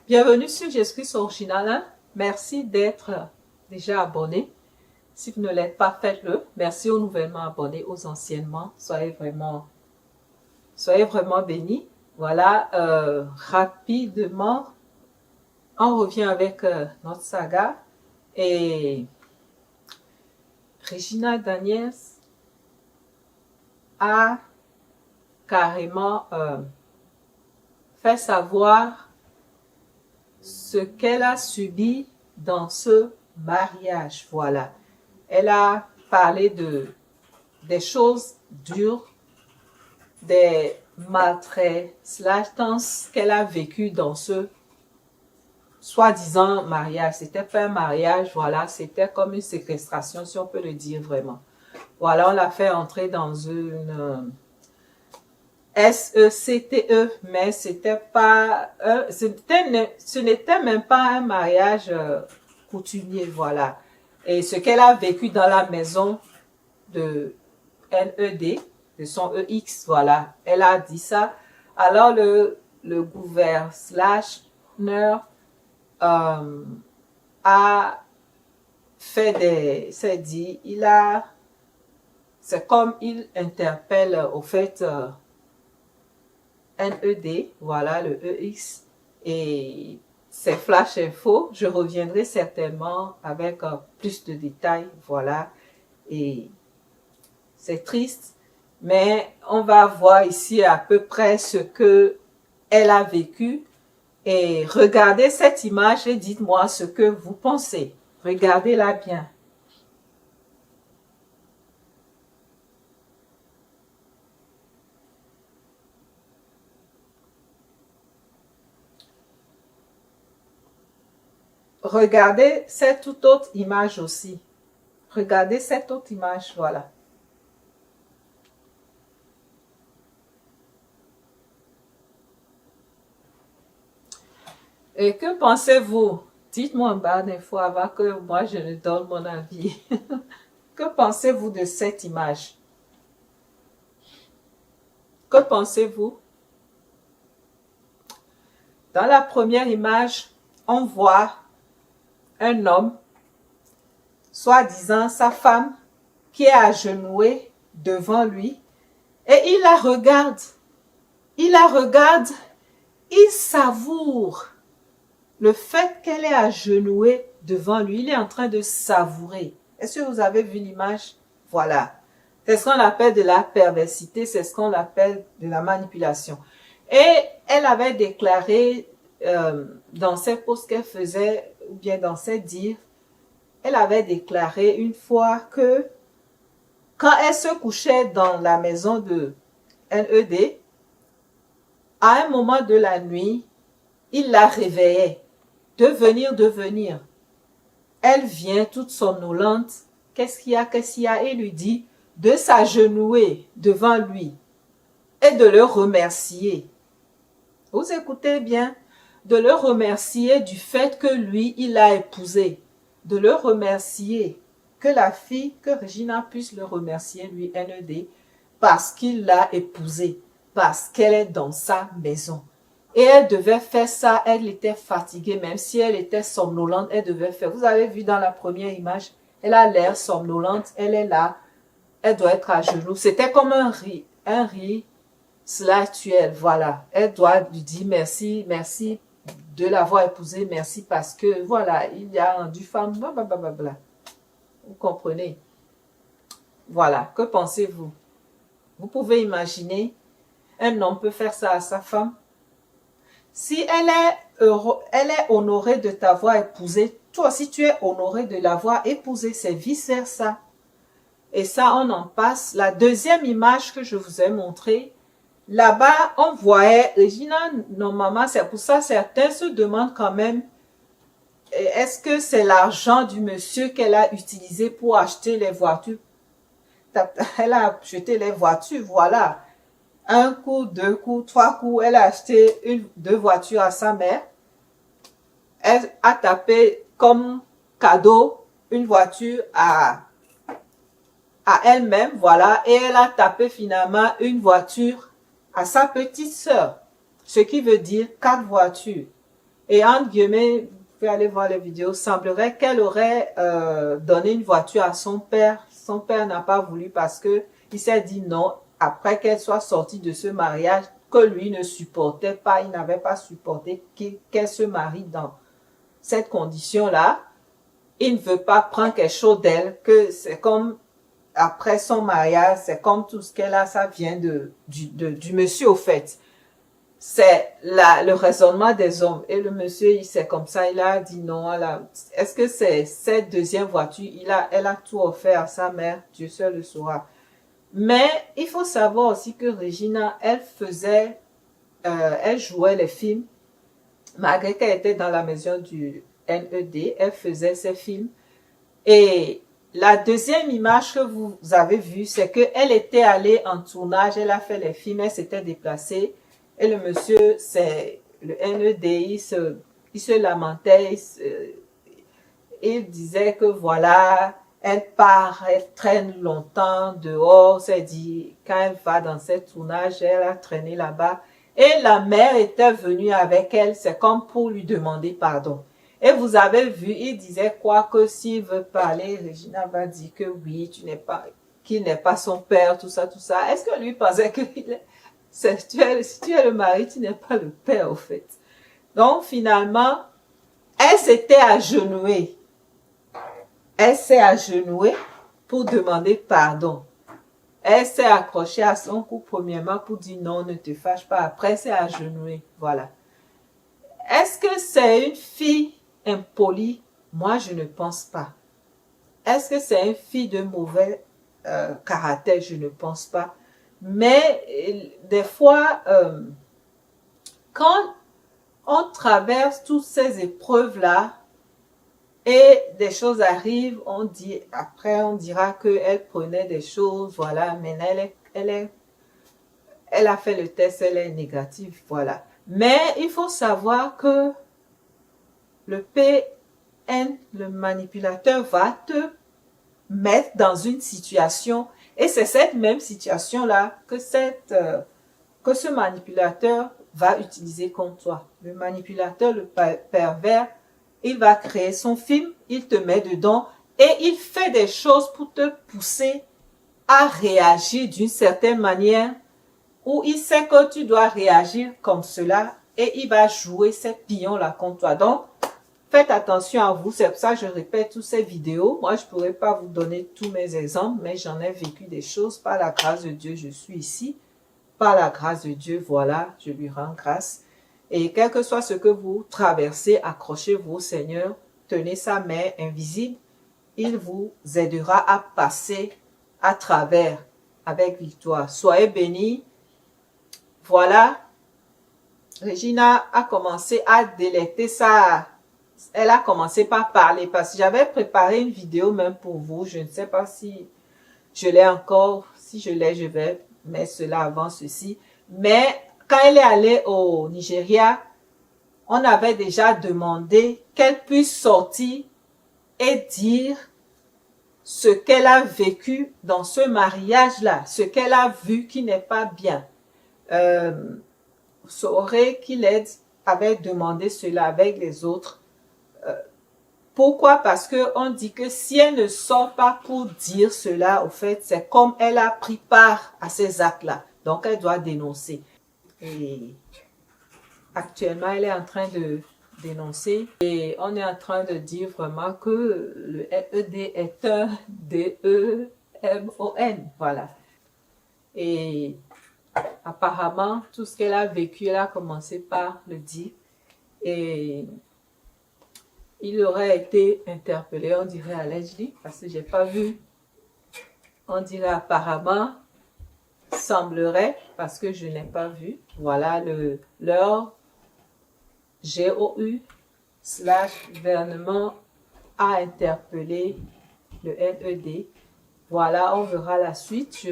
Bienvenue sur Jésus-Christ Original 1. Merci d'être déjà abonné. Si vous ne l'êtes pas, faites-le. Merci aux nouvellement abonnés, aux anciennement. Soyez vraiment bénis. Voilà, rapidement, on revient avec notre saga. Et Regina Daniels a carrément fait savoir ce qu'elle a subi dans ce mariage. Voilà. Elle a parlé des choses dures, des maltraitances qu'elle a vécues dans ce soi-disant mariage. C'était pas un mariage, voilà, c'était comme une séquestration, si on peut le dire vraiment. Voilà, on l'a fait entrer dans une SECTE, mais c'était pas, ce n'était même pas un mariage coutumier, voilà. Et ce qu'elle a vécu dans la maison de NED, de son EX, voilà, elle a dit ça. Alors le gouverneur a fait c'est dit, c'est comme il interpelle au fait NED, voilà le EX, et c'est Flash Info. Je reviendrai certainement avec plus de détails, voilà, et c'est triste, mais on va voir ici à peu près ce que elle a vécu. Et regardez cette image et dites-moi ce que vous pensez. Regardez-la bien. Regardez cette toute autre image aussi. Regardez cette autre image, voilà. Et que pensez-vous? Dites-moi en bas d'infos avant que moi je ne donne mon avis. Que pensez-vous de cette image? Que pensez-vous? Dans la première image, on voit un homme, soi-disant sa femme, qui est agenouillée devant lui, et il la regarde. Il la regarde, il savoure le fait qu'elle est agenouillée devant lui. Il est en train de savourer. Est-ce que vous avez vu l'image? Voilà. C'est ce qu'on appelle de la perversité, c'est ce qu'on appelle de la manipulation. Et elle avait déclaré dans ses posts qu'elle faisait, ou bien dans ses dires, elle avait déclaré une fois que quand elle se couchait dans la maison de NED, à un moment de la nuit, il la réveillait. De venir. Elle vient toute somnolente. Qu'est-ce qu'il y a? Et lui dit de s'agenouiller devant lui et de le remercier. Vous écoutez bien? De le remercier du fait que lui, il l'a épousé. De le remercier. Que la fille, que Regina puisse le remercier, lui, NED, parce qu'il l'a épousée, parce qu'elle est dans sa maison. Et elle devait faire ça, elle était fatiguée, même si elle était somnolente, elle devait faire. Vous avez vu dans la première image, elle a l'air somnolente, elle est là, elle doit être à genoux. C'était comme un riz slatuel, voilà. Elle doit lui dire merci, merci de l'avoir épousé, merci parce que, voilà, il y a rendu femme, blablabla. Vous comprenez? Voilà, que pensez-vous? Vous pouvez imaginer, un homme peut faire ça à sa femme? Si elle est honorée de t'avoir épousé, toi aussi tu es honoré de l'avoir épousé, c'est vice versa. Et ça, on en passe. La deuxième image que je vous ai montrée, là-bas, on voyait Regina, normalement, c'est pour ça certains se demandent quand même, est-ce que c'est l'argent du monsieur qu'elle a utilisé pour acheter les voitures? Elle a acheté les voitures, voilà. Un coup, deux coups, trois coups, elle a acheté deux voitures à sa mère. Elle a tapé comme cadeau une voiture à elle-même, voilà, et elle a tapé finalement une voiture à sa petite sœur, ce qui veut dire 4 voitures. Et entre guillemets, vous pouvez aller voir les vidéos, semblerait qu'elle aurait donné une voiture à son père. Son père n'a pas voulu parce que il s'est dit non, après qu'elle soit sortie de ce mariage, que lui ne supportait pas, il n'avait pas supporté qu'elle se marie dans cette condition-là. Il ne veut pas prendre quelque chose d'elle, que c'est comme après son mariage, c'est comme tout ce qu'elle a, ça vient du monsieur au fait. C'est le raisonnement des hommes. Et le monsieur, c'est comme ça, il a dit non. Est-ce que c'est cette deuxième voiture, elle a tout offert à sa mère, Dieu seul le saura. Mais il faut savoir aussi que Regina, elle jouait les films, malgré qu'elle était dans la maison du NED, elle faisait ses films. Et la deuxième image que vous avez vue, c'est qu'elle était allée en tournage, elle a fait les films, elle s'était déplacée. Et le monsieur, c'est le NED, il se lamentait, il disait que voilà, elle part, elle traîne longtemps dehors, c'est dit, quand elle va dans ces tournages, elle a traîné là-bas. Et la mère était venue avec elle, c'est comme pour lui demander pardon. Et vous avez vu, il disait quoi que s'il veut parler, Regina va dire que oui, qu'il n'est pas son père, tout ça, tout ça. Est-ce que lui pensait que si tu es le mari, tu n'es pas le père, au fait. Donc, finalement, elle s'était agenouillée. Elle s'est agenouillée pour demander pardon. Elle s'est accrochée à son cou premièrement pour dire non, ne te fâche pas. Après, elle s'est agenouillée. Voilà. Est-ce que c'est une fille impolie? Moi, je ne pense pas. Est-ce que c'est une fille de mauvais caractère? Je ne pense pas. Mais des fois, quand on traverse toutes ces épreuves-là et des choses arrivent, après on dira qu'elle prenait des choses, voilà, mais elle a fait le test, elle est négative, voilà. Mais il faut savoir que le PN, le manipulateur, va te mettre dans une situation et c'est cette même situation-là que ce manipulateur va utiliser contre toi. Le manipulateur, le pervers, il va créer son film, il te met dedans et il fait des choses pour te pousser à réagir d'une certaine manière où il sait que tu dois réagir comme cela et il va jouer ces pions-là contre toi. Donc, faites attention à vous, c'est pour ça que je répète toutes ces vidéos. Moi, je ne pourrais pas vous donner tous mes exemples, mais j'en ai vécu des choses. Par la grâce de Dieu, je suis ici. Par la grâce de Dieu, voilà, je lui rends grâce. Et quel que soit ce que vous traversez, accrochez-vous au Seigneur, tenez sa main invisible. Il vous aidera à passer à travers avec victoire. Soyez bénis. Voilà, Regina a commencé à délecter ça. Elle a commencé par parler parce que j'avais préparé une vidéo même pour vous. Je ne sais pas si je l'ai encore. Si je l'ai, je vais mettre cela avant ceci. Mais quand elle est allée au Nigeria, on avait déjà demandé qu'elle puisse sortir et dire ce qu'elle a vécu dans ce mariage-là, ce qu'elle a vu qui n'est pas bien. Soré Kiled avait demandé cela avec les autres. Pourquoi? Parce qu'on dit que si elle ne sort pas pour dire cela, au fait, c'est comme elle a pris part à ces actes-là. Donc, elle doit dénoncer. Et actuellement, elle est en train de dénoncer. Et on est en train de dire vraiment que le NED est un DEMON. Voilà. Et apparemment, tout ce qu'elle a vécu, elle a commencé par le dire. Et il aurait été interpellé, on dirait allegedly, parce que j'ai pas vu. On dirait apparemment, semblerait, parce que je n'ai pas vu. Voilà leur GOU/gouvernement a interpellé le NED. Voilà, on verra la suite. Je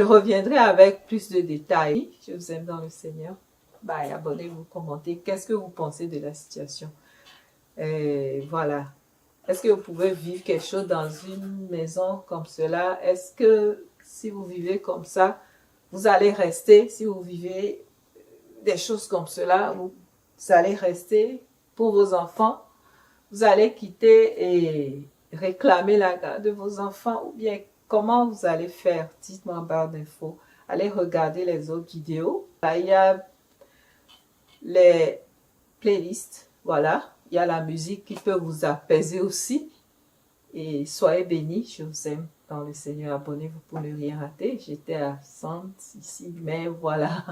reviendrai avec plus de détails. Je vous aime dans le Seigneur. Bye, abonnez-vous, commentez. Qu'est-ce que vous pensez de la situation? Et voilà. Est-ce que vous pouvez vivre quelque chose dans une maison comme cela? Est-ce que si vous vivez comme ça, vous allez rester? Si vous vivez des choses comme cela, vous allez rester pour vos enfants, vous allez quitter et réclamer la garde de vos enfants, ou bien comment vous allez faire? Dites-moi en barre d'infos. Allez regarder les autres vidéos. Là, il y a les playlists, voilà. Il y a la musique qui peut vous apaiser aussi. Et soyez bénis, je vous aime dans le Seigneur. Abonnez-vous pour ne rien rater. J'étais absente ici, mais voilà,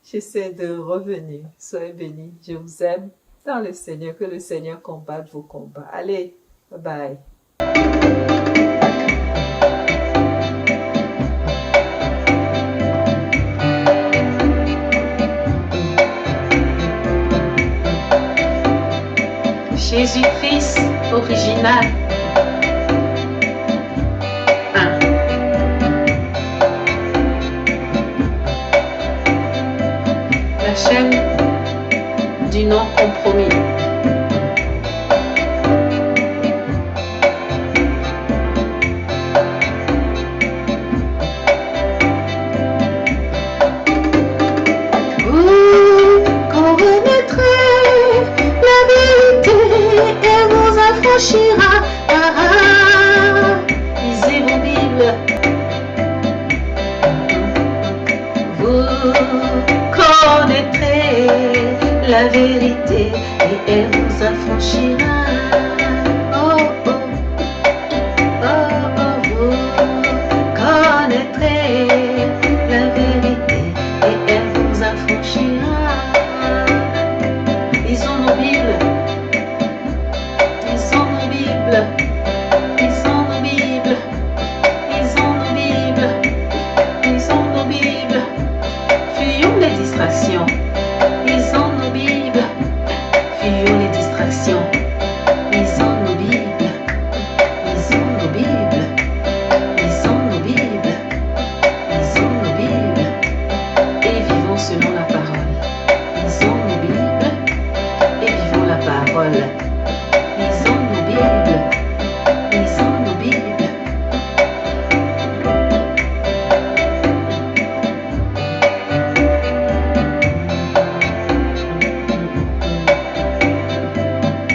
j'essaie de revenir. Soyez bénis, je vous aime dans le Seigneur. Que le Seigneur combatte vos combats. Allez, bye bye. Jésus-Christ original. 1. La chaîne du non-compromis. Vous connaîtrez la vérité et vous affranchira. Lisez vos Bibles. Vous connaîtrez la vérité et elle vous affranchira.